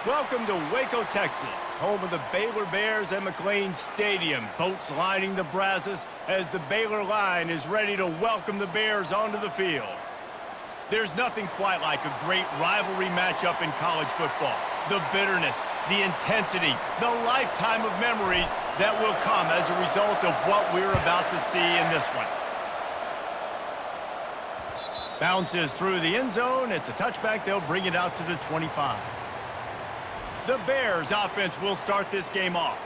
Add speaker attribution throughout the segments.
Speaker 1: Welcome to Waco, Texas, home of the Baylor Bears at McLean Stadium. Boats lining the Brazos as the Baylor line is ready to welcome the Bears onto the field. There's nothing quite like a great rivalry matchup in college football. The bitterness, the intensity, the lifetime of memories that will come as a result of what we're about to see in this one. Bounces through the end zone. It's a touchback. They'll bring it out to the 25. The Bears offense will start this game off.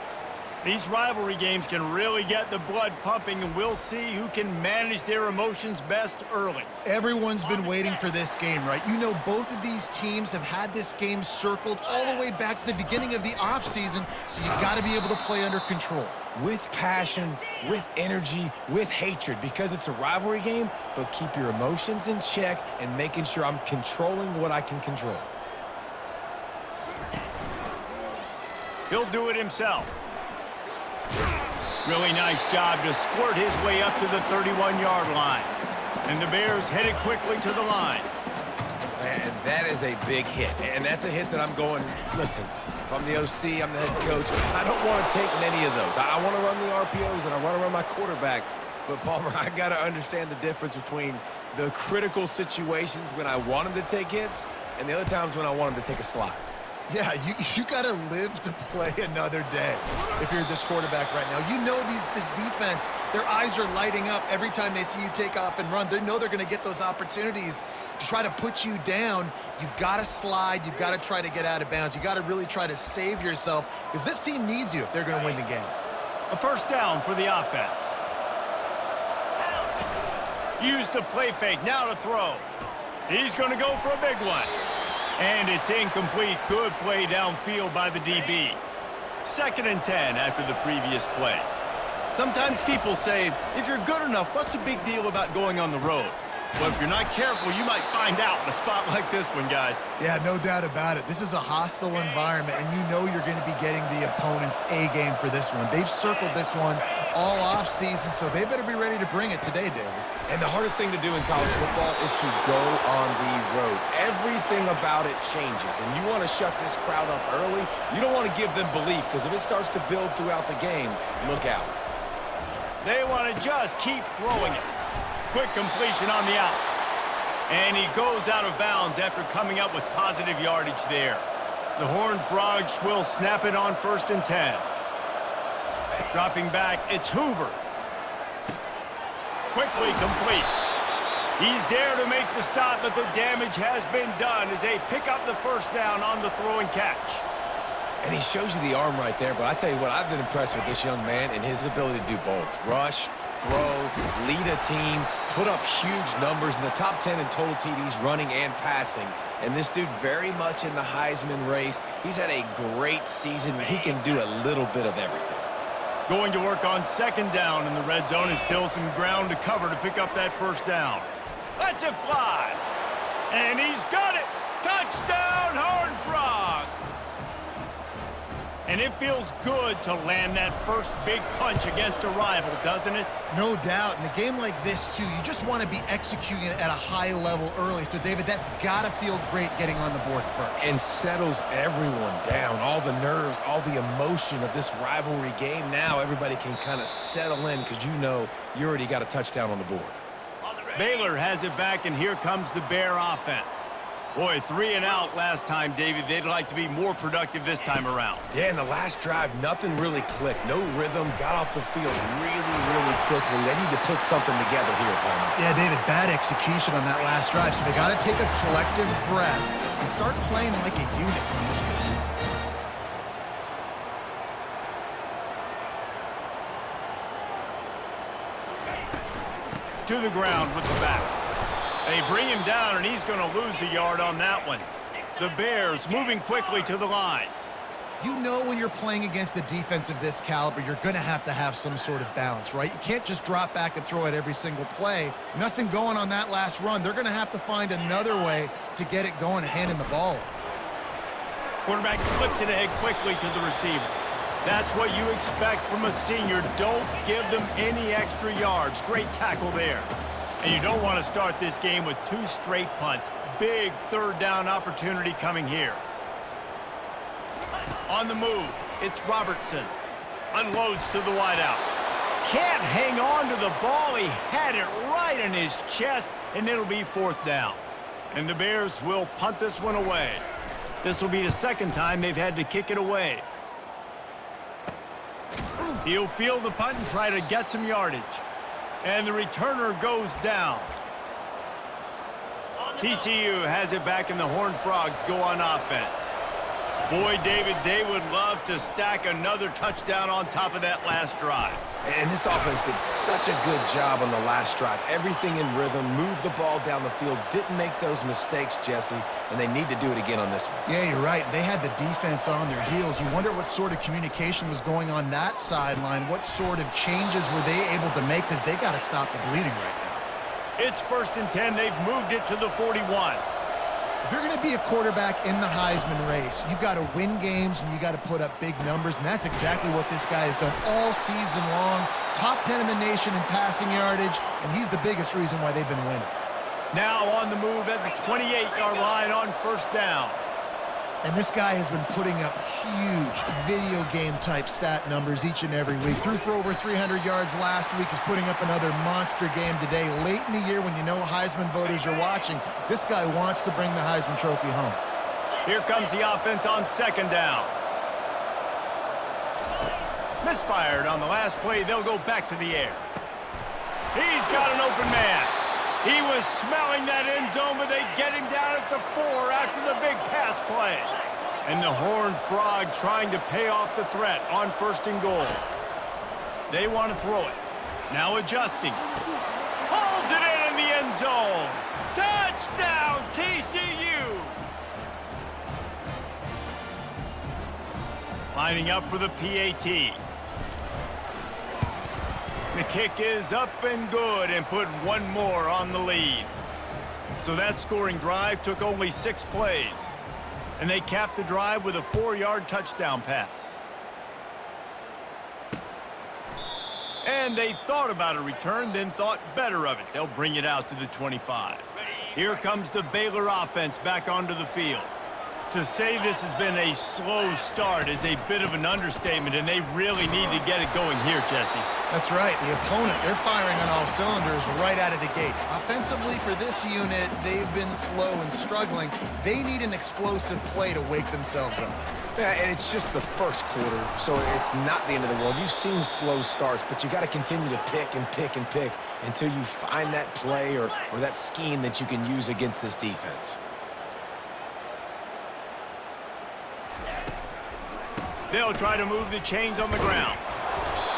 Speaker 1: These rivalry games can really get the blood pumping, and we'll see who can manage their emotions best early.
Speaker 2: Everyone's been waiting for this game, right? You know, both of these teams have had this game circled all the way back to the beginning of the offseason, so you got to be able to play under control.
Speaker 3: With passion, with energy, with hatred, because it's a rivalry game, but keep your emotions in check and making sure I'm controlling what I can control.
Speaker 1: He'll do it himself. Really nice job to squirt his way up to the 31-yard line. And the Bears headed quickly to the line.
Speaker 3: And that is a big hit. And that's a hit that I'm going, listen, if I'm the OC, I'm the head coach, I don't want to take many of those. I want to run the RPOs and I want to run my quarterback. But, Palmer, I got to understand the difference between the critical situations when I want him to take hits and the other times when I want him to take a slide.
Speaker 2: Yeah, you got to live to play another day if you're this quarterback right now. You know this defense, their eyes are lighting up every time they see you take off and run. They know they're going to get those opportunities to try to put you down. You've got to slide. You've got to try to get out of bounds. You've got to really try to save yourself because this team needs you if they're going to win the game.
Speaker 1: A first down for the offense. Use the play fake, now to throw. He's going to go for a big one. And it's incomplete. Good play downfield by the DB. 2nd and 10 after the previous play. Sometimes people say, if you're good enough, what's the big deal about going on the road? Well, if you're not careful, you might find out in a spot like this one, guys.
Speaker 2: Yeah, no doubt about it. This is a hostile environment, and you know you're going to be getting the opponent's A game for this one. They've circled this one all offseason, so they better be ready to bring it today, David.
Speaker 3: And the hardest thing to do in college football is to go on the road. Everything about it changes, and you want to shut this crowd up early. You don't want to give them belief, because if it starts to build throughout the game, look out.
Speaker 1: They want to just keep throwing it. Quick completion on the out. And he goes out of bounds after coming up with positive yardage there. The Horned Frogs will snap it on 1st and 10. Dropping back, it's Hoover. Quickly complete. He's there to make the stop, but the damage has been done as they pick up the first down on the throw and catch.
Speaker 3: And he shows you the arm right there, but I tell you what, I've been impressed with this young man and his ability to do both. Rush, throw, lead a team, put up huge numbers in the top 10 in total TDs running and passing. And this dude very much in the Heisman race. He's had a great season. He can do a little bit of everything.
Speaker 1: Going to work on 2nd down in the red zone is still some ground to cover to pick up that first down. Lets it fly. And he's got it. Touchdown, Horned Frogs. And it feels good to land that first big punch against a rival, doesn't it?
Speaker 2: No doubt. In a game like this, too, you just want to be executing at a high level early. So, David, that's got to feel great getting on the board first.
Speaker 3: And settles everyone down. All the nerves, all the emotion of this rivalry game. Now everybody can kind of settle in because you know you already got a touchdown on the board.
Speaker 1: Baylor has it back, and here comes the Bear offense. Boy, 3 and out last time, David. They'd like to be more productive this time around.
Speaker 3: Yeah, in the last drive, nothing really clicked. No rhythm. Got off the field really quickly. They need to put something together here, Palmer.
Speaker 2: Yeah, David, bad execution on that last drive. So they got to take a collective breath and start playing like a unit on this one.
Speaker 1: To the ground with the back. They bring him down, and he's going to lose a yard on that one. The Bears moving quickly to the line.
Speaker 2: You know when you're playing against a defense of this caliber, you're going to have some sort of balance, right? You can't just drop back and throw it every single play. Nothing going on that last run. They're going to have to find another way to get it going and handing the ball off.
Speaker 1: Quarterback flips it ahead quickly to the receiver. That's what you expect from a senior. Don't give them any extra yards. Great tackle there. And you don't want to start this game with 2 straight punts. Big 3rd down opportunity coming here. On the move, it's Robertson. Unloads to the wideout. Can't hang on to the ball. He had it right in his chest, and it'll be 4th down. And the Bears will punt this one away. This will be the 2nd time they've had to kick it away. He'll field the punt and try to get some yardage. And the returner goes down. TCU has it back, and the Horned Frogs go on offense. Boy, David, they would love to stack another touchdown on top of that last drive.
Speaker 3: And this offense did such a good job on the last drive. Everything in rhythm, moved the ball down the field, didn't make those mistakes, Jesse, and they need to do it again on this one.
Speaker 2: Yeah, you're right. They had the defense on their heels. You wonder what sort of communication was going on that sideline. What sort of changes were they able to make, because they got to stop the bleeding right now.
Speaker 1: It's 1st and 10. They've moved it to the 41.
Speaker 2: If you're going to be a quarterback in the Heisman race, you've got to win games and you got to put up big numbers, and that's exactly what this guy has done all season long. Top 10 in the nation in passing yardage, and he's the biggest reason why they've been winning.
Speaker 1: Now on the move at the 28-yard line on 1st down.
Speaker 2: And this guy has been putting up huge video game-type stat numbers each and every week. Threw for over 300 yards last week. He's putting up another monster game today. Late in the year, when you know Heisman voters are watching, this guy wants to bring the Heisman Trophy home.
Speaker 1: Here comes the offense on 2nd down. Misfired on the last play. They'll go back to the air. He's got an open man. He was smelling that end zone, but they get him down at the 4 after the big pass play. And the Horned Frogs trying to pay off the threat on 1st and goal. They want to throw it. Now adjusting. Hauls it in the end zone. Touchdown, TCU! Lining up for the PAT. The kick is up and good, and put one more on the lead. So that scoring drive took only 6 plays. And they capped the drive with a 4-yard touchdown pass. And they thought about a return, then thought better of it. They'll bring it out to the 25. Here comes the Baylor offense back onto the field. To say this has been a slow start is a bit of an understatement, and they really need to get it going here, Jesse.
Speaker 2: That's right. The opponent, they're firing on all cylinders right out of the gate. Offensively, for this unit, they've been slow and struggling. They need an explosive play to wake themselves up.
Speaker 3: Yeah, and it's just the first quarter, so it's not the end of the world. You've seen slow starts, but you got to continue to pick and pick and pick until you find that play or that scheme that you can use against this defense.
Speaker 1: They'll try to move the chains on the ground.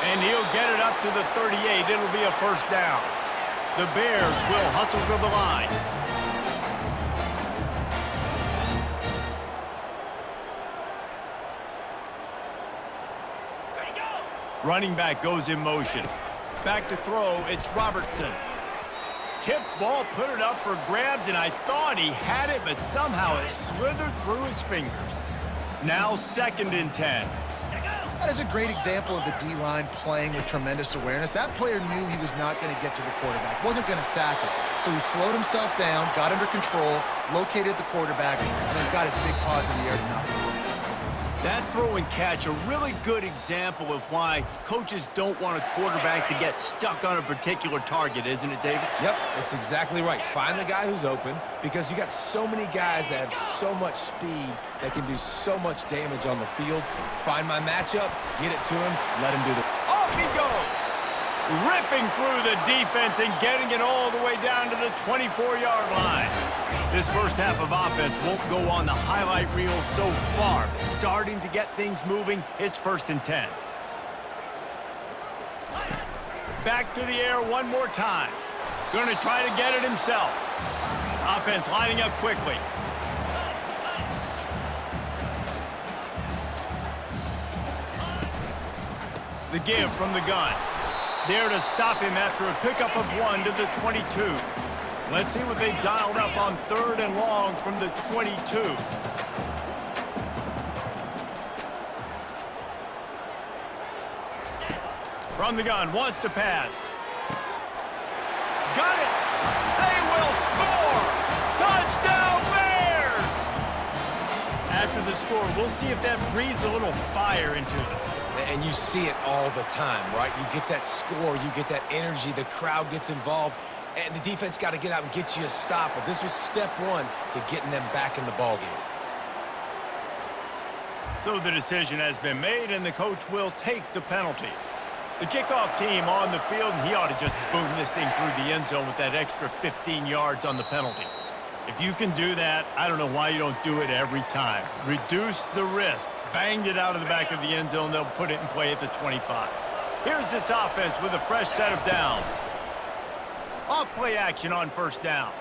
Speaker 1: And he'll get it up to the 38. It'll be a 1st down. The Bears will hustle to the line. Running back goes in motion. Back to throw, it's Robertson. Tip ball, put it up for grabs, and I thought he had it, but somehow it slithered through his fingers. Now 2nd and 10.
Speaker 2: That is a great example of the D-line playing with tremendous awareness. That player knew he was not going to get to the quarterback, wasn't going to sack him. So he slowed himself down, got under control, located the quarterback, and then got his big paws in the air to knock him.
Speaker 1: That throw and catch, a really good example of why coaches don't want a quarterback to get stuck on a particular target, isn't it, David?
Speaker 3: Yep, that's exactly right. Find the guy who's open, because you got so many guys that have so much speed that can do so much damage on the field. Find my matchup, get it to him, let him do the...
Speaker 1: Off he goes! Ripping through the defense and getting it all the way down to the 24-yard line. This first half of offense won't go on the highlight reel so far, but starting to get things moving, it's 1st and 10. Back to the air one more time. Going to try to get it himself. Offense lining up quickly. The give from the gun. There to stop him after a pickup of 1 to the 22. Let's see what they've dialed up on 3rd and long from the 22. From the gun, wants to pass. Got it! They will score! Touchdown Bears! After the score, We'll see if that breathes a little fire into them.
Speaker 3: And you see it all the time, right? You get that score, you get that energy, the crowd gets involved, and the defense got to get out and get you a stop. But this was step one to getting them back in the ballgame.
Speaker 1: So the decision has been made, and the coach will take the penalty. The kickoff team on the field, and he ought to just boom this thing through the end zone with that extra 15 yards on the penalty. If you can do that, I don't know why you don't do it every time. Reduce the risk. Banged it out of the back of the end zone. They'll put it in play at the 25. Here's this offense with a fresh set of downs. Off play action on first down.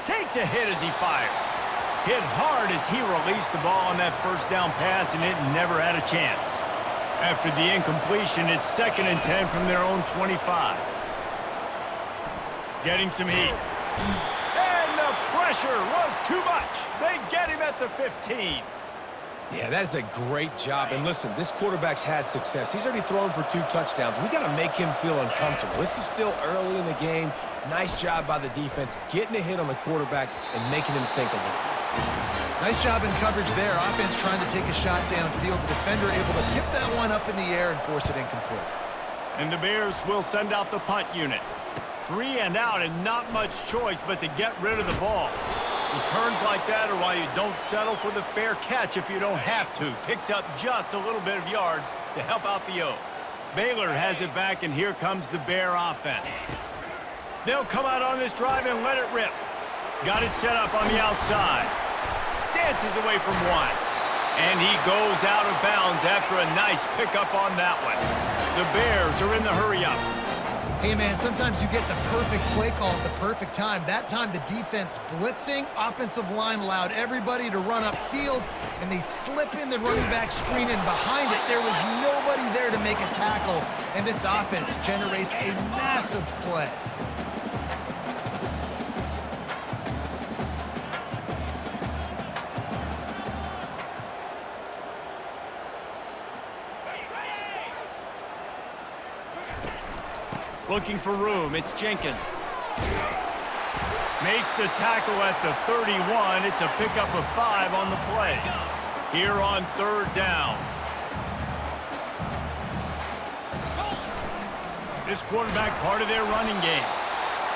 Speaker 1: Takes a hit as he fires. Hit hard as he released the ball on that first down pass, and it never had a chance. After the incompletion, it's 2nd and 10 from their own 25. Getting some heat. And the pressure was too much. They get him at the 15.
Speaker 3: Yeah, that is a great job. And listen, this quarterback's had success. He's already thrown for 2 touchdowns. We got to make him feel uncomfortable. This is still early in the game. Nice job by the defense, getting a hit on the quarterback and making him think a little bit.
Speaker 2: Nice job in coverage there. Offense trying to take a shot downfield. The defender able to tip that one up in the air and force it incomplete.
Speaker 1: And the Bears will send out the punt unit. 3 and out, and not much choice but to get rid of the ball. Returns like that are why you don't settle for the fair catch if you don't have to. Picks up just a little bit of yards to help out the O. Baylor has it back, and here comes the Bear offense. They'll come out on this drive and let it rip. Got it set up on the outside. Dances away from one. And he goes out of bounds after a nice pickup on that one. The Bears are in the hurry-up.
Speaker 2: Hey, man, sometimes you get the perfect play call at the perfect time. That time, the defense blitzing, offensive line allowed everybody to run upfield, and they slip in the running back screen, and behind it, there was nobody there to make a tackle, and this offense generates a massive play.
Speaker 1: Looking for room, it's Jenkins. Makes the tackle at the 31. It's a pickup of 5 on the play. Here on 3rd down. This quarterback part of their running game.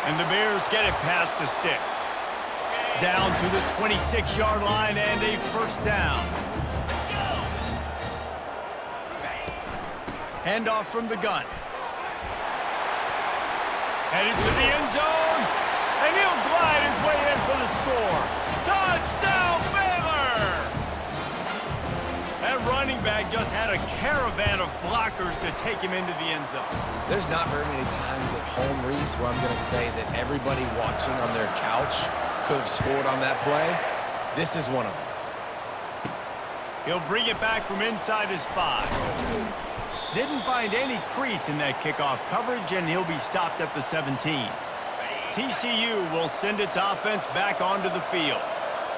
Speaker 1: And the Bears get it past the sticks. Down to the 26-yard line and a 1st down. Handoff from the gun. Headed to the end zone, and he'll glide his way in for the score. Touchdown, Baylor! That running back just had a caravan of blockers to take him into the end zone.
Speaker 3: There's not very many times at home, Reese, where I'm going to say that everybody watching on their couch could have scored on that play. This is one of them.
Speaker 1: He'll bring it back from inside his 5. Didn't find any crease in that kickoff coverage, and he'll be stopped at the 17. TCU will send its offense back onto the field.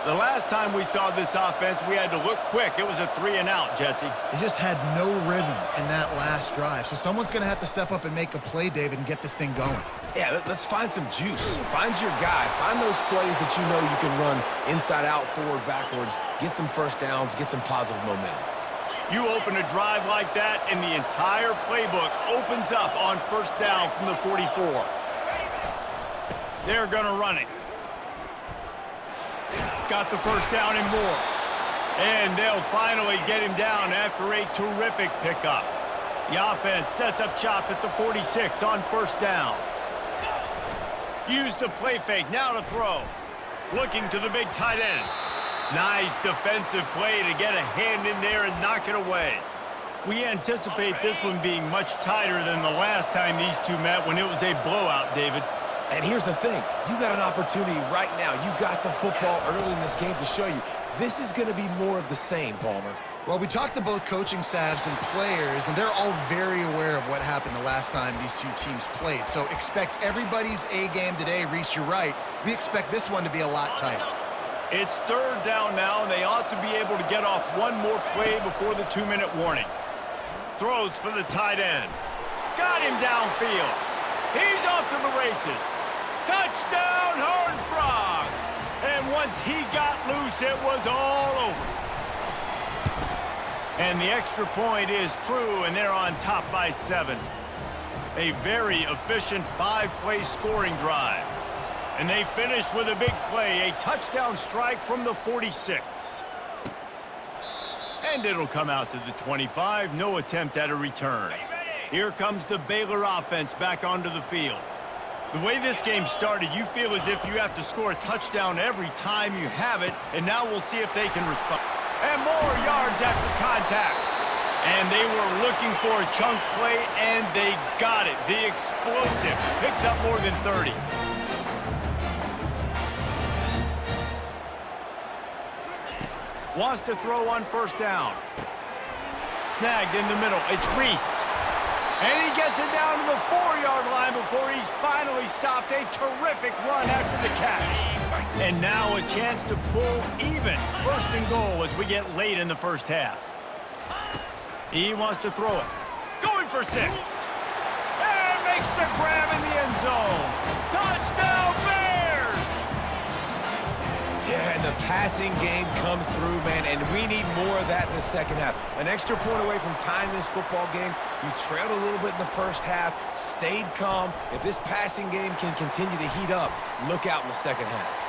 Speaker 1: The last time we saw this offense, we had to look quick. It was a 3 and out, Jesse.
Speaker 2: They just had no rhythm in that last drive. So someone's going to have to step up and make a play, David, and get this thing going.
Speaker 3: Yeah, let's find some juice. Find your guy. Find those plays that you know you can run inside out, forward, backwards. Get some 1st downs. Get some positive momentum.
Speaker 1: You open a drive like that, and the entire playbook opens up on 1st down from the 44. They're going to run it. Got the 1st down and more. And they'll finally get him down after a terrific pickup. The offense sets up shop at the 46 on 1st down. Use the play fake, now to throw. Looking to the big tight end. Nice defensive play to get a hand in there and knock it away. We anticipate this one being much tighter than the last time these two met when it was a blowout, David.
Speaker 3: And here's the thing. You got an opportunity right now. You got the football early in this game to show you. This is going to be more of the same, Palmer.
Speaker 2: Well, we talked to both coaching staffs and players, and they're all very aware of what happened the last time these two teams played. So expect everybody's A game today. Reese, you're right. We expect this one to be a lot tighter.
Speaker 1: It's 3rd down now, and they ought to be able to get off one more play before the 2-minute warning. Throws for the tight end. Got him downfield. He's off to the races. Touchdown, Horned Frogs! And once he got loose, it was all over. And the extra point is true, and they're on top by 7. A very efficient 5-play scoring drive. And they finish with a big play, a touchdown strike from the 46. And it'll come out to the 25, no attempt at a return. Here comes the Baylor offense back onto the field. The way this game started, you feel as if you have to score a touchdown every time you have it, and now we'll see if they can respond. And more yards after contact. And they were looking for a chunk play, and they got it. The explosive picks up more than 30. Wants to throw on first down. Snagged in the middle. It's Reese. And he gets it down to the 4-yard line before he's finally stopped. A terrific run after the catch. And now a chance to pull even. First and goal as we get late in the first half. He wants to throw it. Going for 6. And makes the grab in the end zone. Touchdown, Bears!
Speaker 3: Yeah, and the passing game comes through, man, and we need more of that in the second half. An extra point away from tying this football game. You trailed a little bit in the first half, stayed calm. If this passing game can continue to heat up, look out in the second half.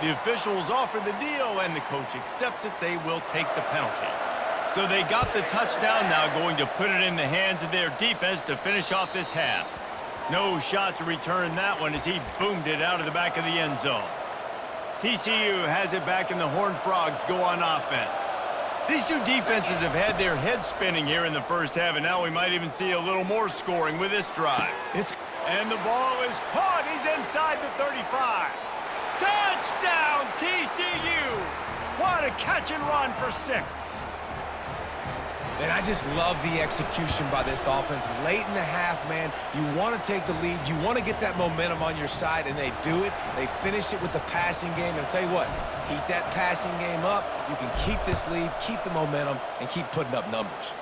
Speaker 1: The officials offer the deal, and the coach accepts it. They will take the penalty. So they got the touchdown, now going to put it in the hands of their defense to finish off this half. No shot to return that one as he boomed it out of the back of the end zone. TCU has it back, and the Horned Frogs go on offense. These two defenses have had their heads spinning here in the first half, and now we might even see a little more scoring with this drive. And the ball is caught. He's inside the 35. Touchdown, TCU! What a catch and run for 6.
Speaker 3: And I just love the execution by this offense. Late in the half, man, you want to take the lead. You want to get that momentum on your side, and they do it. They finish it with the passing game. And I'll tell you what, heat that passing game up. You can keep this lead, keep the momentum, and keep putting up numbers.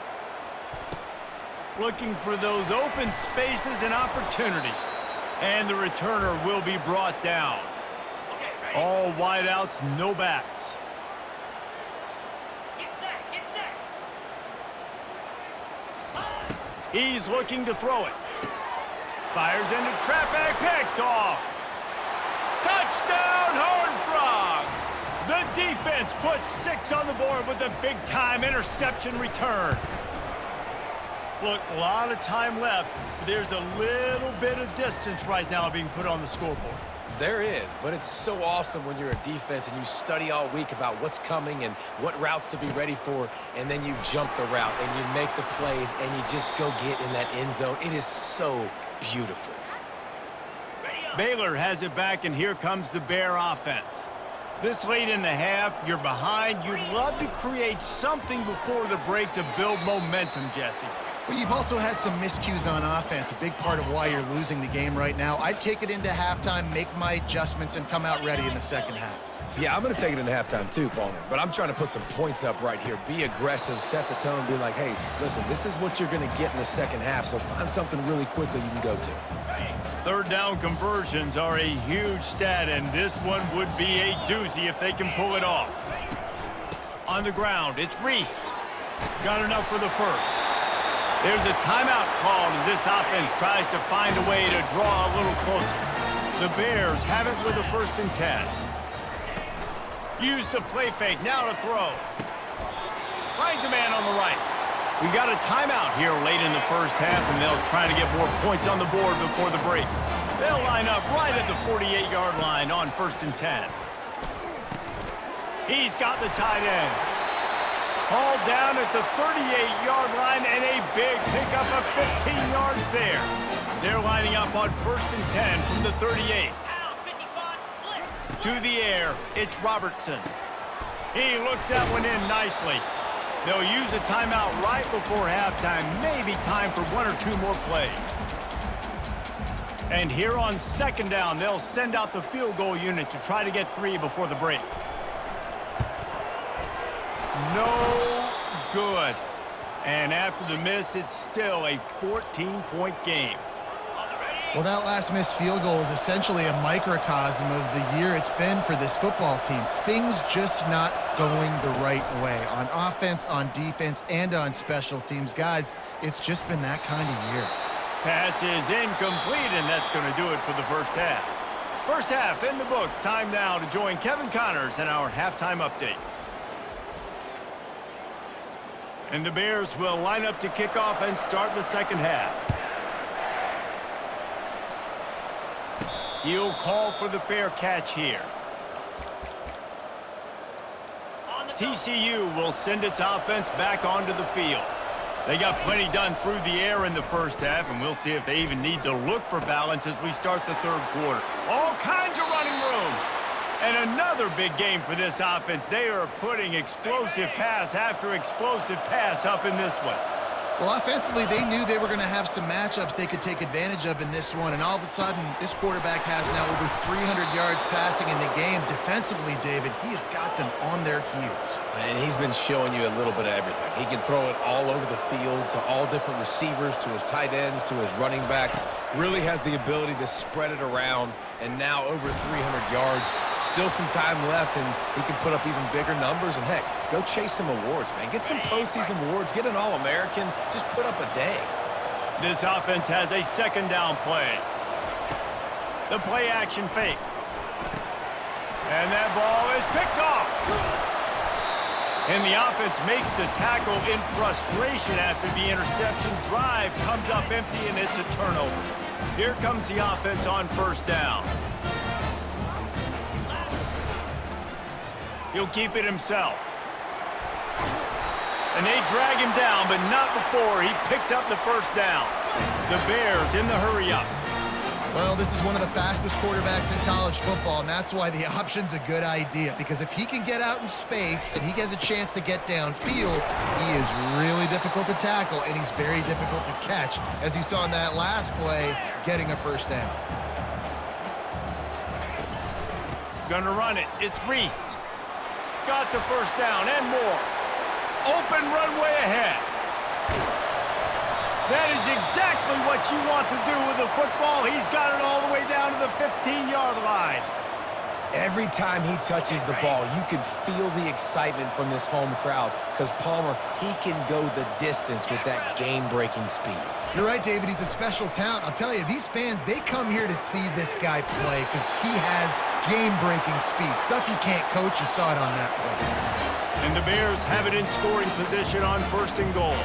Speaker 1: Looking for those open spaces and opportunity. And the returner will be brought down. All wideouts, no backs. He's looking to throw it. Fires into traffic, picked off. Touchdown, Horned Frogs! The defense puts 6 on the board with a big-time interception return. Look, a lot of time left. There's a little bit of distance right now being put on the scoreboard.
Speaker 3: There is, but it's so awesome when you're a defense and you study all week about what's coming and what routes to be ready for, and then you jump the route and you make the plays and you just go get in that end zone. It is so beautiful.
Speaker 1: Baylor has it back, and here comes the Bear offense. This late in the half, you're behind. You'd love to create something before the break to build momentum, Jesse.
Speaker 2: But you've also had some miscues on offense, a big part of why you're losing the game right now. I'd take it into halftime, make my adjustments, and come out ready in the second half.
Speaker 3: Yeah, I'm going to take it into halftime too, Palmer. But I'm trying to put some points up right here. Be aggressive, set the tone, be like, hey, listen, this is what you're going to get in the second half, so find something really quickly you can go to.
Speaker 1: Third down conversions are a huge stat, and this one would be a doozy if they can pull it off. On the ground, it's Reese. Got enough for the first. There's a timeout called as this offense tries to find a way to draw a little closer. The Bears have it with a 1st and 10. Use the play fake, now to throw. Finds a man on the right. We got a timeout here late in the first half, and they'll try to get more points on the board before the break. They'll line up right at the 48-yard line on 1st and 10. He's got the tight end. Hauled down at the 38-yard line, and a big pickup of 15 yards there. They're lining up on 1st and 10 from the 38. To the air, it's Robertson. He looks that one in nicely. They'll use a timeout right before halftime, maybe time for 1 or 2 more plays. And here on 2nd down, they'll send out the field goal unit to try to get 3 before the break. No good. And after the miss, it's still a 14-point game.
Speaker 2: Well, that last missed field goal is essentially a microcosm of the year it's been for this football team. Things just not going the right way on offense, on defense, and on special teams. Guys, it's just been that kind of year.
Speaker 1: Pass is incomplete, and that's going to do it for the first half. First half in the books. Time now to join Kevin Connors in our halftime update. And the Bears will line up to kick off and start the second half. He'll call for the fair catch here. TCU will send its offense back onto the field. They got plenty done through the air in the first half, and we'll see if they even need to look for balance as we start the third quarter. All kinds of running room. And another big game for this offense. They are putting explosive pass after explosive pass up in this one.
Speaker 2: Well, offensively, they knew they were going to have some matchups they could take advantage of in this one, and all of a sudden, this quarterback has now over 300 yards passing in the game. Defensively, David, he has got them on their heels.
Speaker 3: And he's been showing you a little bit of everything. He can throw it all over the field to all different receivers, to his tight ends, to his running backs. Really has the ability to spread it around, and now over 300 yards. Still some time left, and he can put up even bigger numbers. And, heck, go chase some awards, man. Get some postseason awards. Get an All-American. Just put up a day.
Speaker 1: This offense has a second down play. The play action fake. And that ball is picked off. And the offense makes the tackle in frustration after the interception. Drive comes up empty, and it's a turnover. Here comes the offense on first down. He'll keep it himself. And they drag him down, but not before he picks up the first down. The Bears in the hurry-up.
Speaker 2: Well, this is one of the fastest quarterbacks in college football, and that's why the option's a good idea, because if he can get out in space and he has a chance to get downfield, he is really difficult to tackle, and he's very difficult to catch, as you saw in that last play, getting a first down.
Speaker 1: Gonna run it. It's Reese. Got the first down and more. Open runway ahead. That is exactly what you want to do with the football. He's got it all the way down to the 15-yard line.
Speaker 3: Every time he touches the ball, you can feel the excitement from this home crowd because Palmer, he can go the distance with that game-breaking speed.
Speaker 2: You're right, David. He's a special talent. I'll tell you, these fans, they come here to see this guy play because he has game-breaking speed. Stuff you can't coach. You saw it on that play.
Speaker 1: And the Bears have it in scoring position on first and goal.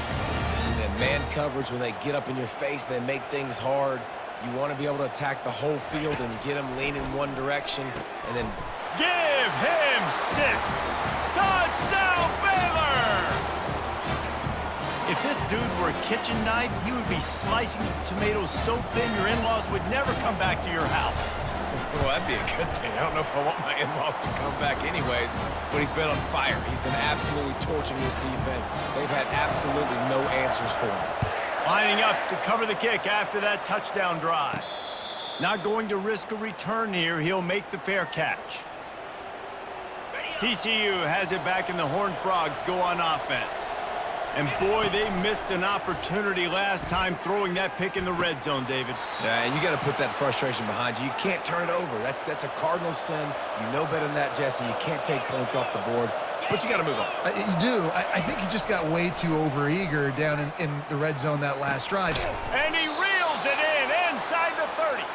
Speaker 3: And man coverage, when they get up in your face, they make things hard. You want to be able to attack the whole field and get them leaning one direction, and then
Speaker 1: give him 6. Touchdown, Baylor! If this dude were a kitchen knife, he would be slicing tomatoes so thin your in-laws would never come back to your house.
Speaker 3: Well, that'd be a good thing. I don't know if I want my in-laws to come back anyways, but he's been on fire. He's been absolutely torching this defense. They've had absolutely no answers for him.
Speaker 1: Lining up to cover the kick after that touchdown drive. Not going to risk a return here. He'll make the fair catch. TCU has it back, and the Horned Frogs go on offense. And, boy, they missed an opportunity last time throwing that pick in the red zone, David.
Speaker 3: Yeah, and you got to put that frustration behind you. You can't turn it over. That's a cardinal sin. You know better than that, Jesse. You can't take points off the board. But you got to move on.
Speaker 2: You do. I think he just got way too overeager down in the red zone that last drive.
Speaker 1: And he reels it in inside the 30.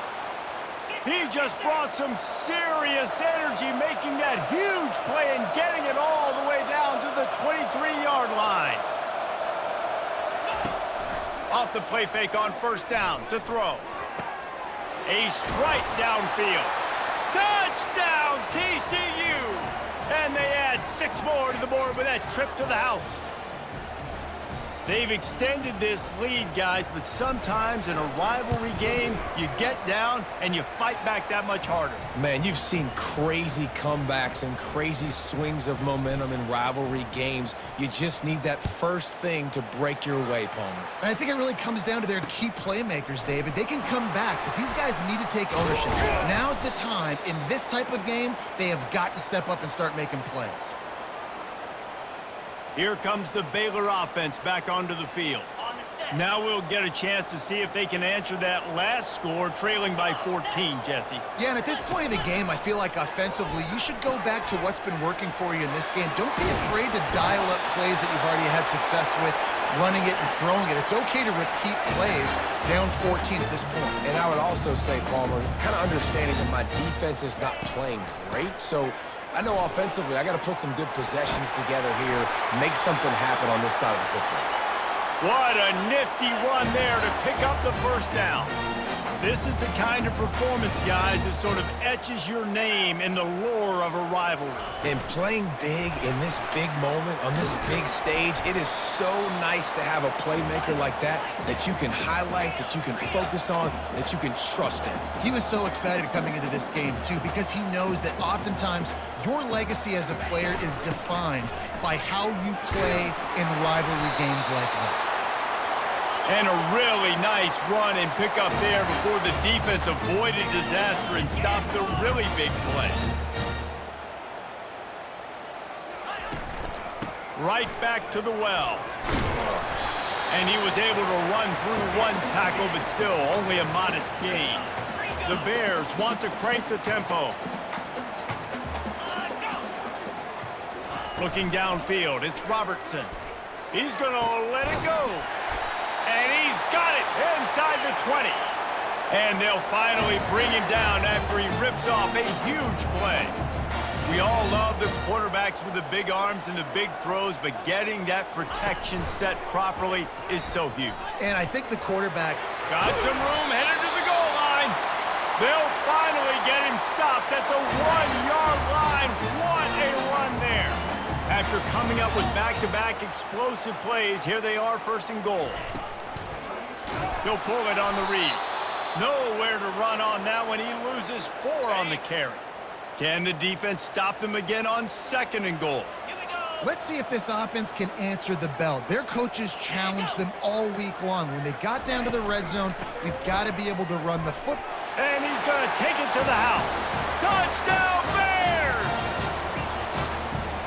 Speaker 1: He just brought some serious energy, making that huge play and getting it all the way down to the 23-yard line. Off the play fake on first down to throw. A strike downfield. Touchdown, TCU! And they add 6 more to the board with that trip to the house. They've extended this lead, guys, but sometimes in a rivalry game, you get down and you fight back that much harder.
Speaker 3: Man, you've seen crazy comebacks and crazy swings of momentum in rivalry games. You just need that first thing to break your way, Palmer.
Speaker 2: I think it really comes down to their key playmakers, David. They can come back, but these guys need to take ownership. Now's the time. In this type of game, they have got to step up and start making plays.
Speaker 1: Here comes the Baylor offense back onto the field. Now we'll get a chance to see if they can answer that last score, trailing by 14, Jesse.
Speaker 2: Yeah, and at this point in the game, I feel like offensively, you should go back to what's been working for you in this game. Don't be afraid to dial up plays that you've already had success with, running it and throwing it. It's okay to repeat plays down 14 at this point.
Speaker 3: And I would also say, Palmer, kind of understanding that my defense is not playing great, so I know offensively I got to put some good possessions together here, make something happen on this side of the football.
Speaker 1: What a nifty run there to pick up the first down. This is the kind of performance, guys, that sort of etches your name in the lore of a rivalry.
Speaker 3: And playing big in this big moment, on this big stage, it is so nice to have a playmaker like that you can highlight, that you can focus on, that you can trust in.
Speaker 2: He was so excited coming into this game, too, because he knows that oftentimes your legacy as a player is defined by how you play in rivalry games like this.
Speaker 1: And a really nice run and pick up there before the defense avoided disaster and stopped the really big play. Right back to the well. And he was able to run through one tackle, but still only a modest gain. The Bears want to crank the tempo. Looking downfield, it's Robertson. He's going to let it go. And he's got it inside the 20. And they'll finally bring him down after he rips off a huge play. We all love the quarterbacks with the big arms and the big throws, but getting that protection set properly is so huge.
Speaker 2: And I think the quarterback
Speaker 1: got some room, headed to the goal line. They'll finally get him stopped at the 1-yard line. What a run there. After coming up with back-to-back explosive plays, here they are, first and goal. He'll pull it on the read. Nowhere to run on that one. He loses 4 on the carry. Can the defense stop them again on second and goal?
Speaker 2: Let's see if this offense can answer the bell. Their coaches challenged them all week long. When they got down to the red zone, we've got to be able to run the foot.
Speaker 1: And he's going to take it to the house. Touchdown, Bears!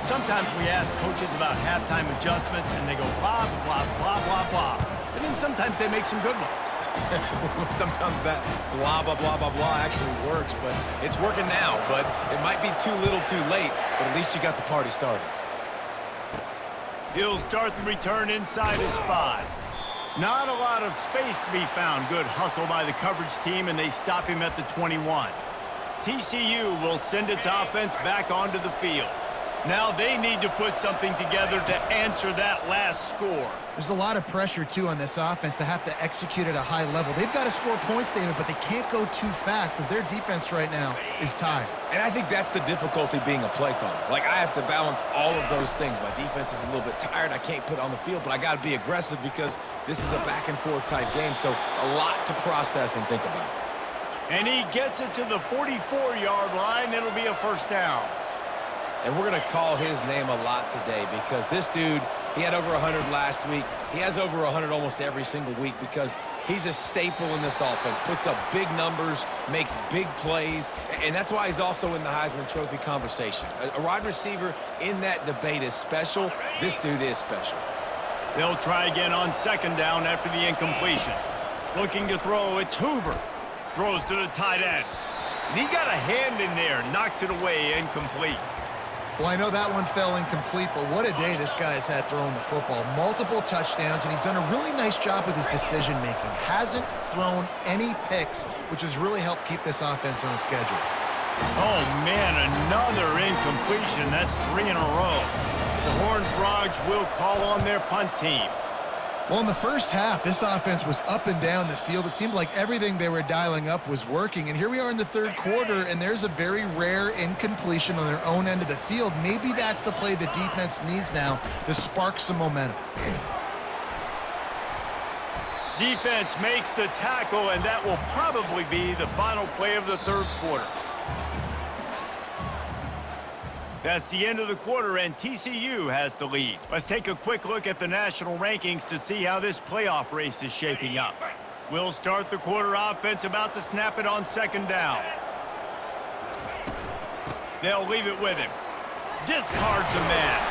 Speaker 1: Sometimes we ask coaches about halftime adjustments, and they go blah, blah, blah, blah, blah. And then sometimes they make some good ones.
Speaker 3: Sometimes that blah, blah, blah, blah, blah actually works, but it's working now. But it might be too little too late, but at least you got the party started.
Speaker 1: He'll start the return inside his 5. Not a lot of space to be found. Good hustle by the coverage team, and they stop him at the 21. TCU will send its offense back onto the field. Now they need to put something together to answer that last score.
Speaker 2: There's a lot of pressure, too, on this offense to have to execute at a high level. They've got to score points, David, but they can't go too fast because their defense right now is tired.
Speaker 3: And I think that's the difficulty being a play caller. Like, I have to balance all of those things. My defense is a little bit tired. I can't put on the field, but I got to be aggressive because this is a back-and-forth type game, so a lot to process and think about.
Speaker 1: And he gets it to the 44-yard line. It'll be a first down.
Speaker 3: And we're going to call his name a lot today because this dude, he had over 100 last week. He has over 100 almost every single week because he's a staple in this offense. Puts up big numbers, makes big plays, and that's why he's also in the Heisman Trophy conversation. A wide receiver in that debate is special. This dude is special.
Speaker 1: They'll try again on second down after the incompletion. Looking to throw, it's Hoover. Throws to the tight end. And he got a hand in there, knocks it away, incomplete.
Speaker 2: Well, I know that one fell incomplete, but what a day this guy has had throwing the football. Multiple touchdowns, and he's done a really nice job with his decision-making. Hasn't thrown any picks, which has really helped keep this offense on schedule.
Speaker 1: Oh, man, another incompletion. That's 3 in a row. The Horned Frogs will call on their punt team.
Speaker 2: Well, in the first half, this offense was up and down the field. It seemed like everything they were dialing up was working. And here we are in the third quarter, and there's a very rare incompletion on their own end of the field. Maybe that's the play the defense needs now to spark some momentum.
Speaker 1: Defense makes the tackle, and that will probably be the final play of the third quarter. That's the end of the quarter, and TCU has the lead. Let's take a quick look at the national rankings to see how this playoff race is shaping up. We'll start the quarter offense about to snap it on second down. They'll leave it with him. Discards a man.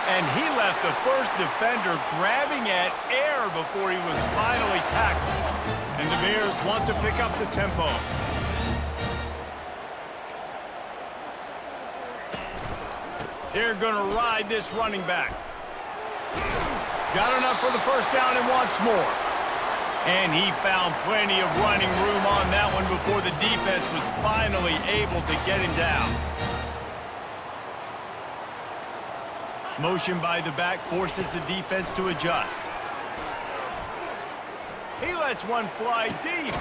Speaker 1: And he left the first defender grabbing at air before he was finally tackled. And the Bears want to pick up the tempo. They're going to ride this running back. Got enough for the first down and wants more. And he found plenty of running room on that one before the defense was finally able to get him down. Motion by the back forces the defense to adjust. He lets one fly deep.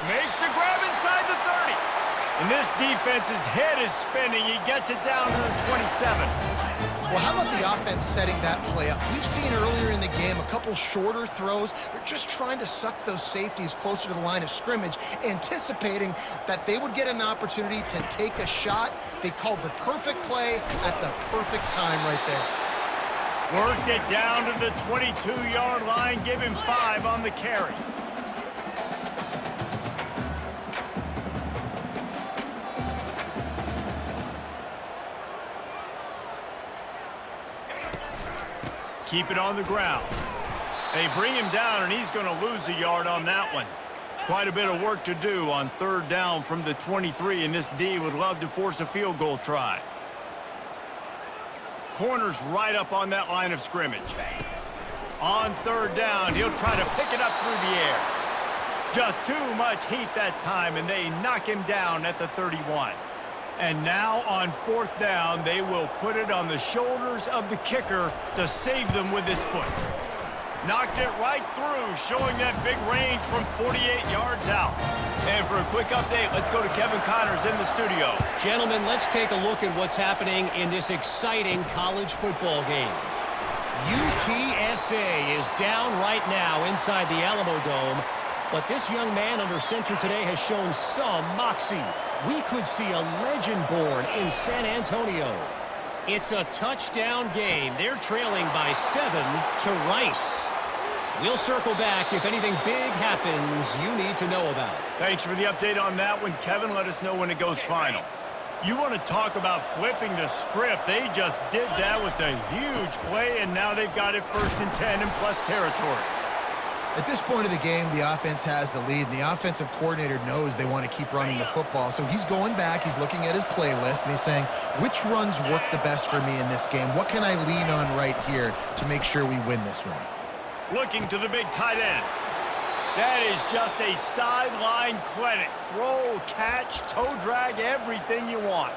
Speaker 1: Makes the grab inside the 30. And this defense's head is spinning. He gets it down to the 27.
Speaker 2: Well, how about the offense setting that play up? We've seen earlier in the game a couple shorter throws. They're just trying to suck those safeties closer to the line of scrimmage, anticipating that they would get an opportunity to take a shot. They called the perfect play at the perfect time right there.
Speaker 1: Worked it down to the 22-yard line. Give him 5 on the carry. Keep it on the ground. They bring him down, and he's going to lose a yard on that one. Quite a bit of work to do on third down from the 23, and this D would love to force a field goal try. Corner's right up on that line of scrimmage. On third down, he'll try to pick it up through the air. Just too much heat that time, and they knock him down at the 31. And now on fourth down, they will put it on the shoulders of the kicker to save them with his foot. Knocked it right through, showing that big range from 48 yards out. And for a quick update, let's go to Kevin Connors in the studio.
Speaker 4: Gentlemen, let's take a look at what's happening in this exciting college football game. UTSA is down right now inside the Alamo Dome, but this young man under center today has shown some moxie. We could see a legend born in San Antonio. It's a touchdown game. They're trailing by 7 to Rice. We'll circle back if anything big happens you need to know about.
Speaker 1: Thanks for the update on that one, Kevin. Let us know when it goes final. You want to talk about flipping the script. They just did that with a huge play, and now they've got it 1st and 10 in plus territory.
Speaker 2: At this point of the game, the offense has the lead, and the offensive coordinator knows they want to keep running the football. So he's going back, he's looking at his playlist, and he's saying, which runs work the best for me in this game? What can I lean on right here to make sure we win this one?
Speaker 1: Looking to the big tight end. That is just a sideline clinic. Throw, catch, toe drag, everything you want.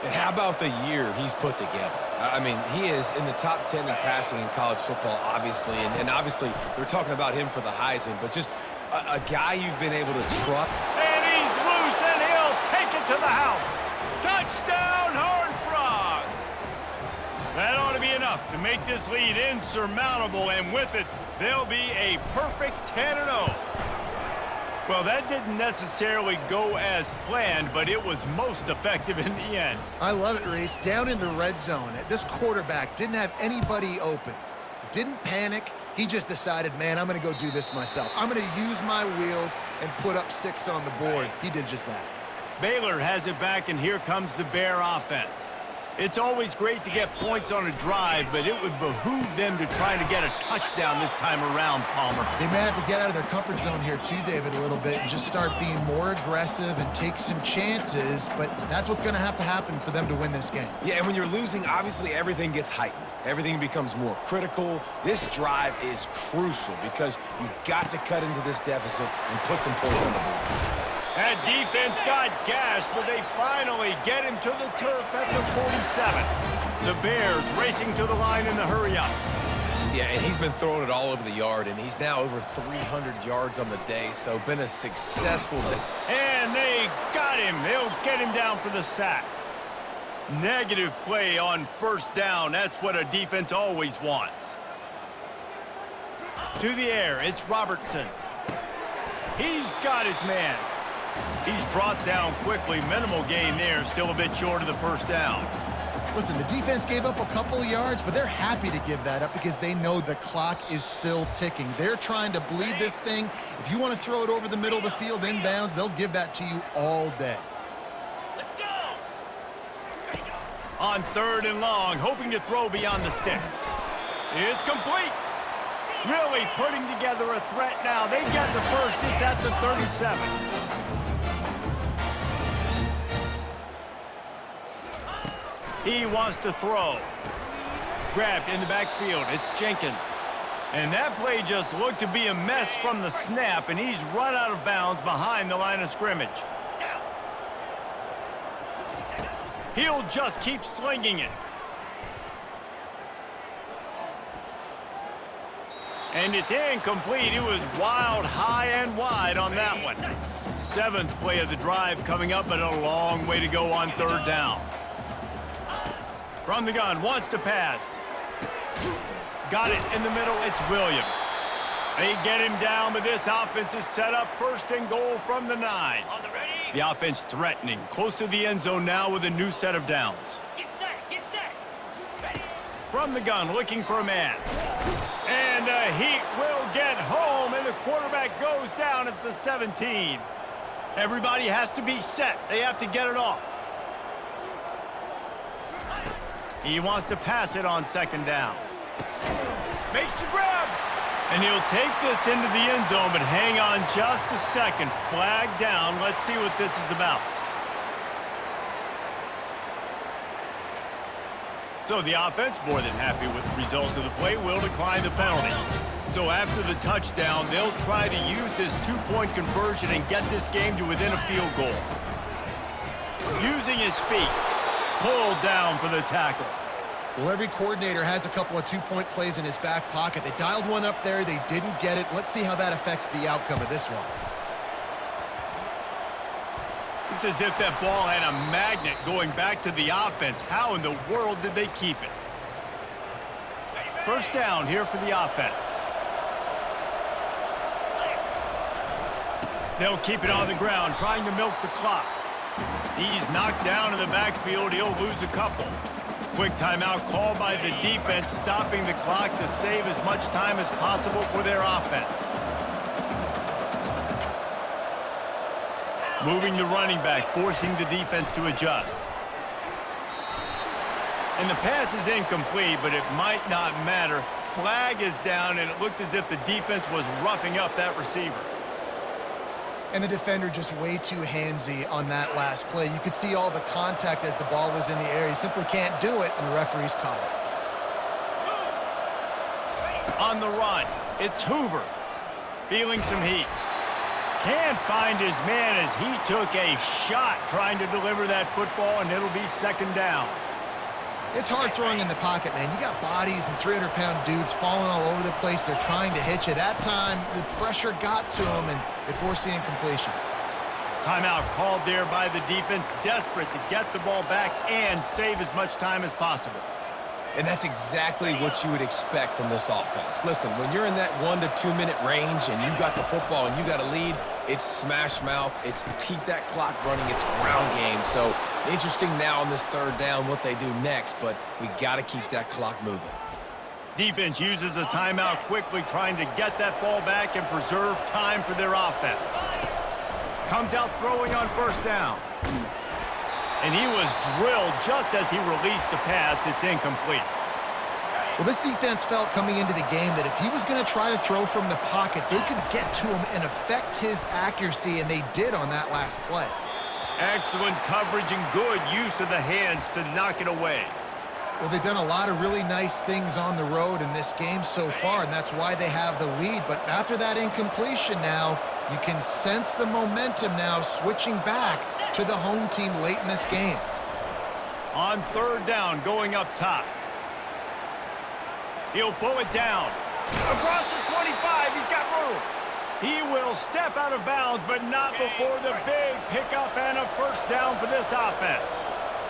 Speaker 3: And how about the year he's put together? I mean, he is in the top 10 in passing in college football, obviously. And obviously, we're talking about him for the Heisman, but just a guy you've been able to trust.
Speaker 1: And he's loose, and he'll take it to the house. Touchdown, Horned Frogs! That ought to be enough to make this lead insurmountable, and with it, they'll be a perfect 10-0. Well, that didn't necessarily go as planned, but it was most effective in the end.
Speaker 2: I love it, Reese. Down in the red zone, this quarterback didn't have anybody open. Didn't panic. He just decided, man, I'm going to go do this myself. I'm going to use my wheels and put up 6 on the board. He did just that.
Speaker 1: Baylor has it back, and here comes the Bear offense. It's always great to get points on a drive, but it would behoove them to try to get a touchdown this time around, Palmer.
Speaker 2: They may have to get out of their comfort zone here too, David, a little bit, and just start being more aggressive and take some chances, but that's what's going to have to happen for them to win this game.
Speaker 3: Yeah, and when you're losing, obviously everything gets heightened. Everything becomes more critical. This drive is crucial because you've got to cut into this deficit and put some points on the board.
Speaker 1: That defense got gashed, but they finally get him to the turf at the 47. The Bears racing to the line in the hurry-up.
Speaker 3: Yeah, and he's been throwing it all over the yard, and he's now over 300 yards on the day, so been a successful day.
Speaker 1: And they got him. They'll get him down for the sack. Negative play on first down. That's what a defense always wants. To the air, it's Robertson. He's got his man. He's brought down quickly. Minimal gain there. Still a bit short of the first down.
Speaker 2: Listen, the defense gave up a couple yards, but they're happy to give that up because they know the clock is still ticking. They're trying to bleed this thing. If you want to throw it over the middle of the field inbounds, they'll give that to you all day.
Speaker 1: Let's go. On 3rd and long, hoping to throw beyond the sticks. It's complete. Really putting together a threat now. They get the first. It's at the 37. He wants to throw. Grabbed in the backfield. It's Jenkins. And that play just looked to be a mess from the snap, and he's run out of bounds behind the line of scrimmage. He'll just keep slinging it. And it's incomplete. It was wild, high and wide on that one. 7th play of the drive coming up, but a long way to go on 3rd down. From the gun, wants to pass. Got it in the middle, it's Williams. They get him down, but this offense is set up 1st and goal from the 9. The offense threatening, close to the end zone now with a new set of downs.
Speaker 5: Get set, get set. Ready.
Speaker 1: From the gun, looking for a man. And the Heat will get home, and the quarterback goes down at the 17. Everybody has to be set. They have to get it off. He wants to pass it on 2nd down. Makes the grab. And he'll take this into the end zone, but hang on just a second. Flag down. Let's see what this is about. So the offense, more than happy with the result of the play, will decline the penalty. So after the touchdown, they'll try to use this 2-point conversion and get this game to within a field goal. Using his feet. Pulled down for the tackle.
Speaker 2: Well, every coordinator has a couple of 2-point plays in his back pocket. They dialed one up there. They didn't get it. Let's see how that affects the outcome of this one.
Speaker 1: It's as if that ball had a magnet going back to the offense. How in the world did they keep it? 1st down here for the offense. They'll keep it on the ground, trying to milk the clock. He's knocked down in the backfield. He'll lose a couple. Quick timeout called by the defense, stopping the clock to save as much time as possible for their offense. Moving the running back, forcing the defense to adjust. And the pass is incomplete, but it might not matter. Flag is down, and it looked as if the defense was roughing up that receiver.
Speaker 2: And the defender just way too handsy on that last play. You could see all the contact as the ball was in the air. He simply can't do it, and the referees call it.
Speaker 1: On the run, it's Hoover. Feeling some heat. Can't find his man as he took a shot trying to deliver that football, and it'll be 2nd down.
Speaker 2: It's hard throwing in the pocket, man. You got bodies and 300-pound dudes falling all over the place. They're trying to hit you. That time, the pressure got to him, and it forced the incompletion.
Speaker 1: Timeout called there by the defense, desperate to get the ball back and save as much time as possible.
Speaker 3: And that's exactly what you would expect from this offense. Listen, when you're in that 1 to 2 minute range and you got the football and you got a lead, it's smash mouth, it's keep that clock running, it's ground game. So interesting now on this 3rd down what they do next, but we got to keep that clock moving.
Speaker 1: Defense uses a timeout quickly, trying to get that ball back and preserve time for their offense. Comes out throwing on 1st down. And he was drilled just as he released the pass. It's incomplete.
Speaker 2: Well, this defense felt coming into the game that if he was going to try to throw from the pocket, they could get to him and affect his accuracy, and they did on that last play.
Speaker 1: Excellent coverage and good use of the hands to knock it away.
Speaker 2: Well, they've done a lot of really nice things on the road in this game so far, and that's why they have the lead. But after that incompletion now, you can sense the momentum now switching back to the home team late in this game.
Speaker 1: On 3rd down, going up top. He'll pull it down. Across the 25, he's got room. He will step out of bounds, but not before the big pickup and a 1st down for this offense.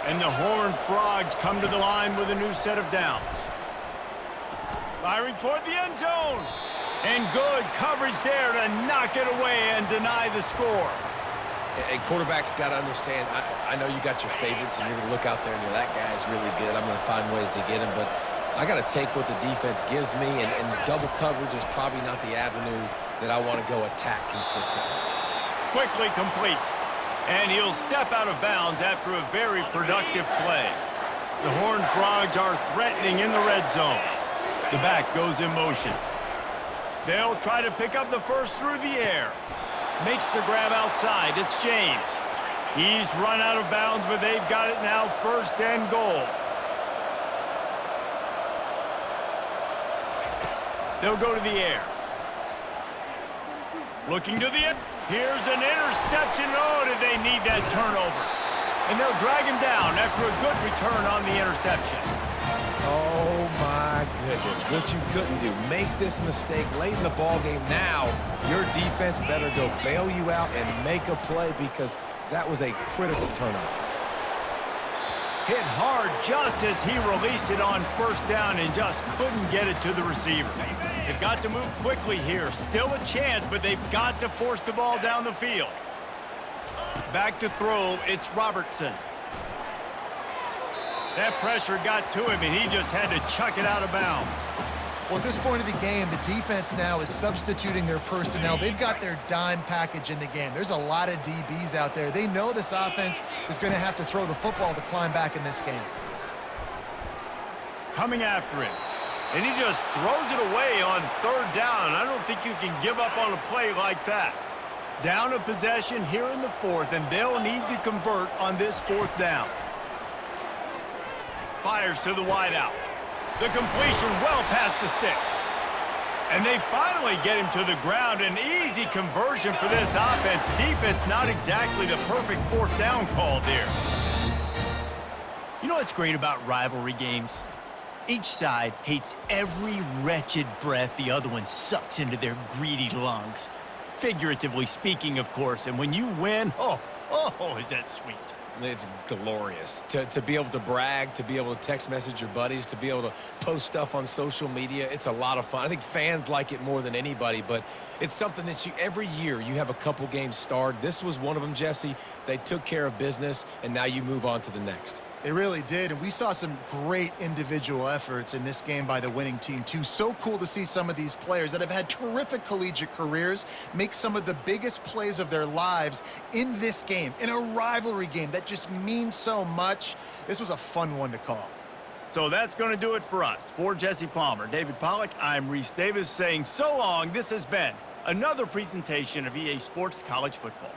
Speaker 1: And the Horned Frogs come to the line with a new set of downs. Firing toward the end zone. And good coverage there to knock it away and deny the score.
Speaker 3: And quarterbacks got to understand, I know you got your favorites, and you're going to look out there and you're, that guy's really good. I'm going to find ways to get him, but I got to take what the defense gives me, and double coverage is probably not the avenue that I want to go attack consistently.
Speaker 1: Quickly complete. And he'll step out of bounds after a very productive play. The Horned Frogs are threatening in the red zone. The back goes in motion. They'll try to pick up the first through the air. Makes the grab outside. It's James. He's run out of bounds, but they've got it now, first and goal. They'll go to the air. Looking to the air. Here's an interception. Oh, did they need that turnover? And they'll drag him down after a good return on the interception.
Speaker 3: Oh, my goodness. What you couldn't do. Make this mistake late in the ball game. Now, your defense better go bail you out and make a play because that was a critical turnover.
Speaker 1: Hit hard just as he released it on first down and just couldn't get it to the receiver. They've got to move quickly here. Still a chance, but they've got to force the ball down the field. Back to throw, it's Robertson. That pressure got to him, and he just had to chuck it out of bounds.
Speaker 2: Well, at this point of the game, the defense now is substituting their personnel. They've got their dime package in the game. There's a lot of DBs out there. They know this offense is going to have to throw the football to climb back in this game.
Speaker 1: Coming after him. And he just throws it away on third down. I don't think you can give up on a play like that. Down a possession here in the fourth, and they'll need to convert on this fourth down. Fires to the wideout. The completion well past the sticks. And they finally get him to the ground. An easy conversion for this offense. Defense not exactly the perfect fourth down call there.
Speaker 6: You know what's great about rivalry games? Each side hates every wretched breath the other one sucks into their greedy lungs. Figuratively speaking, of course. And when you win, oh, is that sweet.
Speaker 3: It's glorious to be able to brag, to be able to text message your buddies, to be able to post stuff on social media. It's a lot of fun. I think fans like it more than anybody, but it's something that every year you have a couple games starred. This was one of them, Jesse. They took care of business, and now you move on to the next.
Speaker 2: They really did, and we saw some great individual efforts in this game by the winning team, too. So cool to see some of these players that have had terrific collegiate careers make some of the biggest plays of their lives in this game, in a rivalry game that just means so much. This was a fun one to call.
Speaker 1: So that's going to do it for us. For Jesse Palmer, David Pollack, I'm Reese Davis saying so long. This has been another presentation of EA Sports College Football.